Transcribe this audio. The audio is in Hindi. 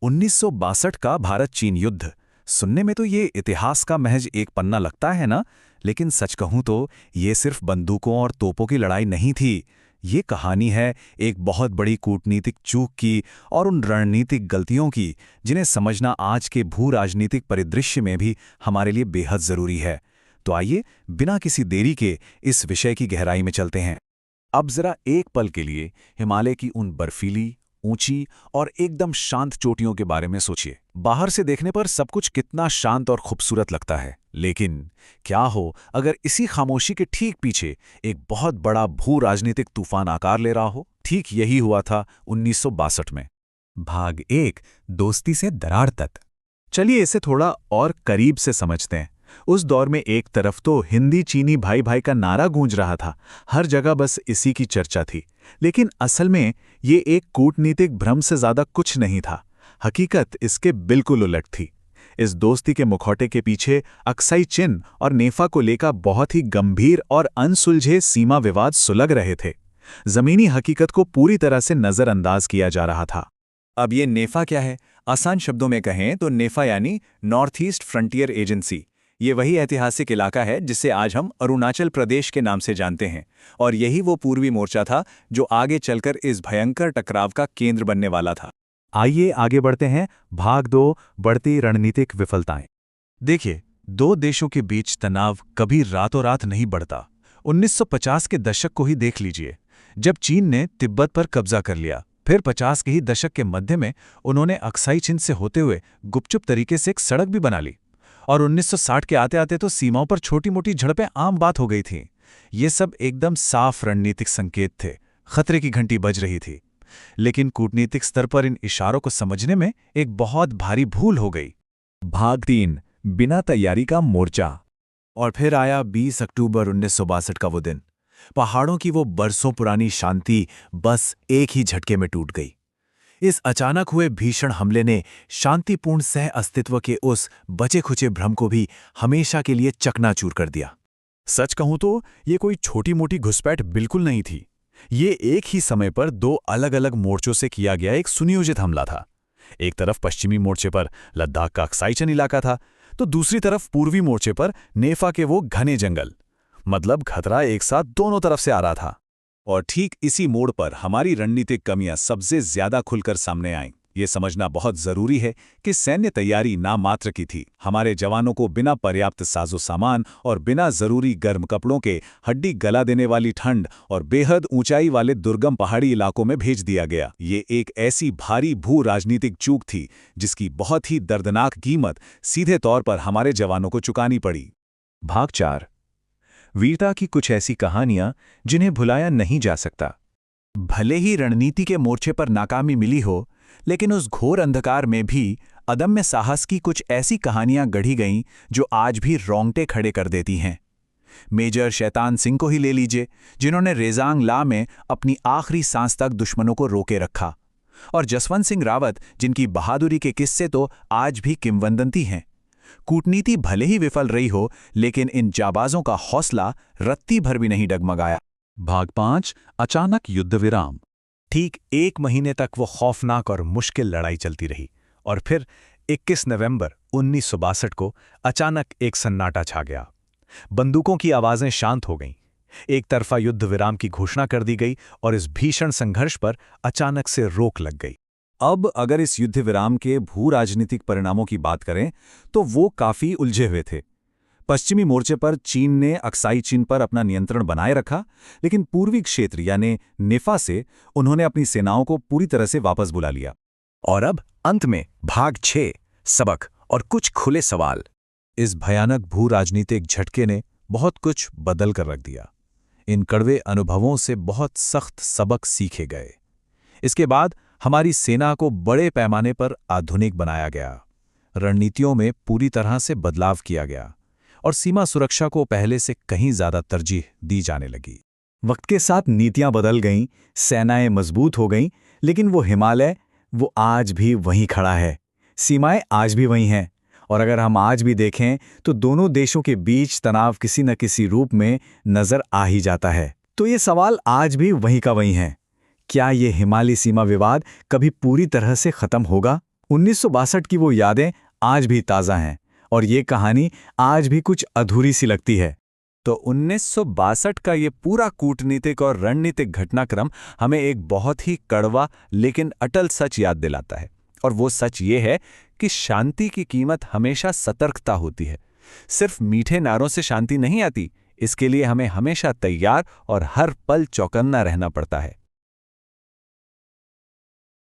1962 का भारत चीन युद्ध। सुनने में तो ये इतिहास का महज एक पन्ना लगता है ना, लेकिन सच कहूं तो ये सिर्फ बंदूकों और तोपों की लड़ाई नहीं थी। ये कहानी है एक बहुत बड़ी कूटनीतिक चूक की और उन रणनीतिक गलतियों की जिन्हें समझना आज के भू राजनीतिक परिदृश्य में भी हमारे लिए बेहद जरूरी है। तो आइए बिना किसी देरी के इस विषय की गहराई में चलते हैं। अब जरा एक पल के लिए हिमालय की उन बर्फीली, ऊंची और एकदम शांत चोटियों के बारे में सोचिए। बाहर से देखने पर सब कुछ कितना शांत और खूबसूरत लगता है, लेकिन क्या हो अगर इसी खामोशी के ठीक पीछे एक बहुत बड़ा भू राजनीतिक तूफान आकार ले रहा हो। ठीक यही हुआ था 1962 में। भाग 1, दोस्ती से दरार तक। चलिए इसे थोड़ा और करीब से समझते हैं। उस दौर में एक तरफ तो हिंदी चीनी भाई भाई का नारा गूंज रहा था, हर जगह बस इसी की चर्चा थी। लेकिन असल में ये एक कूटनीतिक भ्रम से ज्यादा कुछ नहीं था। हकीकत इसके बिल्कुल उलट थी। इस दोस्ती के मुखौटे के पीछे अक्साई चिन और नेफा को लेकर बहुत ही गंभीर और अनसुलझे सीमा विवाद सुलग रहे थे। जमीनी हकीकत को पूरी तरह से नजरअंदाज किया जा रहा था। अब ये नेफा क्या है? आसान शब्दों में कहें तो नेफा यानी नॉर्थ ईस्ट फ्रंटियर एजेंसी। ये वही ऐतिहासिक इलाका है जिसे आज हम अरुणाचल प्रदेश के नाम से जानते हैं, और यही वो पूर्वी मोर्चा था जो आगे चलकर इस भयंकर टकराव का केंद्र बनने वाला था। आइए आगे बढ़ते हैं। भाग 2, बढ़ती रणनीतिक विफलताएं। देखिए, दो देशों के बीच तनाव कभी रातों रात नहीं बढ़ता। 1950 के दशक को ही देख लीजिए, जब चीन ने तिब्बत पर कब्जा कर लिया। फिर 50 के ही दशक के मध्य में उन्होंने अक्साई चिन से होते हुए गुपचुप तरीके से एक सड़क भी बना ली, और 1960 के आते आते तो सीमाओं पर छोटी मोटी झड़पें आम बात हो गई थीं। ये सब एकदम साफ रणनीतिक संकेत थे, खतरे की घंटी बज रही थी। लेकिन कूटनीतिक स्तर पर इन इशारों को समझने में एक बहुत भारी भूल हो गई। भाग 3, बिना तैयारी का मोर्चा। और फिर आया 20 अक्टूबर 1962 का वो दिन। पहाड़ों की वो बरसों पुरानी शांति बस एक ही झटके में टूट गई। इस अचानक हुए भीषण हमले ने शांतिपूर्ण सह अस्तित्व के उस बचे खुचे भ्रम को भी हमेशा के लिए चकनाचूर कर दिया। सच कहूं तो ये कोई छोटी मोटी घुसपैठ बिल्कुल नहीं थी। ये एक ही समय पर दो अलग अलग मोर्चों से किया गया एक सुनियोजित हमला था। एक तरफ पश्चिमी मोर्चे पर लद्दाख का अक्साई चिन इलाका था, तो दूसरी तरफ पूर्वी मोर्चे पर नेफा के वो घने जंगल। मतलब खतरा एक साथ दोनों तरफ से आ रहा था। और ठीक इसी मोड़ पर हमारी रणनीतिक कमियां सबसे ज्यादा खुलकर सामने आईं। ये समझना बहुत जरूरी है कि सैन्य तैयारी नामात्र की थी। हमारे जवानों को बिना पर्याप्त साजो सामान और बिना जरूरी गर्म कपड़ों के हड्डी गला देने वाली ठंड और बेहद ऊंचाई वाले दुर्गम पहाड़ी इलाकों में भेज दिया गया। ये एक ऐसी भारी भू राजनीतिक चूक थी जिसकी बहुत ही दर्दनाक कीमत सीधे तौर पर हमारे जवानों को चुकानी पड़ी। भाग 4, वीरता की कुछ ऐसी कहानियां जिन्हें भुलाया नहीं जा सकता। भले ही रणनीति के मोर्चे पर नाकामी मिली हो, लेकिन उस घोर अंधकार में भी अदम्य साहस की कुछ ऐसी कहानियां गढ़ी गईं जो आज भी रोंगटे खड़े कर देती हैं। मेजर शैतान सिंह को ही ले लीजिए, जिन्होंने रेजांग ला में अपनी आखिरी सांस तक दुश्मनों को रोके रखा, और जसवंत सिंह रावत, जिनकी बहादुरी के किस्से तो आज भी किंवदंती हैं। कूटनीति भले ही विफल रही हो, लेकिन इन जाबाजों का हौसला रत्ती भर भी नहीं डगमगाया। भाग 5, अचानक युद्ध विराम। ठीक 1 महीने तक वो खौफनाक और मुश्किल लड़ाई चलती रही, और फिर 21 नवंबर 1962 को अचानक एक सन्नाटा छा गया। बंदूकों की आवाजें शांत हो गईं। एक तरफा युद्ध विराम की घोषणा कर दी गई और इस भीषण संघर्ष पर अचानक से रोक लग गई। अब अगर इस युद्ध विराम के भू राजनीतिक परिणामों की बात करें तो वो काफी उलझे हुए थे। पश्चिमी मोर्चे पर चीन ने अक्साई चिन पर अपना नियंत्रण बनाए रखा, लेकिन पूर्वी क्षेत्र यानी नेफा से उन्होंने अपनी सेनाओं को पूरी तरह से वापस बुला लिया। और अब अंत में भाग 6, सबक और कुछ खुले सवाल। इस भयानक भू राजनीतिक झटके ने बहुत कुछ बदल कर रख दिया। इन कड़वे अनुभवों से बहुत सख्त सबक सीखे गए। इसके बाद हमारी सेना को बड़े पैमाने पर आधुनिक बनाया गया, रणनीतियों में पूरी तरह से बदलाव किया गया, और सीमा सुरक्षा को पहले से कहीं ज्यादा तरजीह दी जाने लगी। वक्त के साथ नीतियां बदल गईं, सेनाएं मजबूत हो गईं, लेकिन वो हिमालय वो आज भी वहीं खड़ा है। सीमाएं आज भी वहीं हैं, और अगर हम आज भी देखें तो दोनों देशों के बीच तनाव किसी न किसी रूप में नजर आ ही जाता है। तो ये सवाल आज भी वहीं का वहीं है। क्या ये हिमालय सीमा विवाद कभी पूरी तरह से खत्म होगा? 1962 की वो यादें आज भी ताज़ा हैं और ये कहानी आज भी कुछ अधूरी सी लगती है। तो 1962 का ये पूरा कूटनीतिक और रणनीतिक घटनाक्रम हमें एक बहुत ही कड़वा लेकिन अटल सच याद दिलाता है। और वो सच ये है कि शांति की कीमत हमेशा सतर्कता होती है। सिर्फ मीठे नारों से शांति नहीं आती, इसके लिए हमें हमेशा तैयार और हर पल चौकन्ना रहना पड़ता है।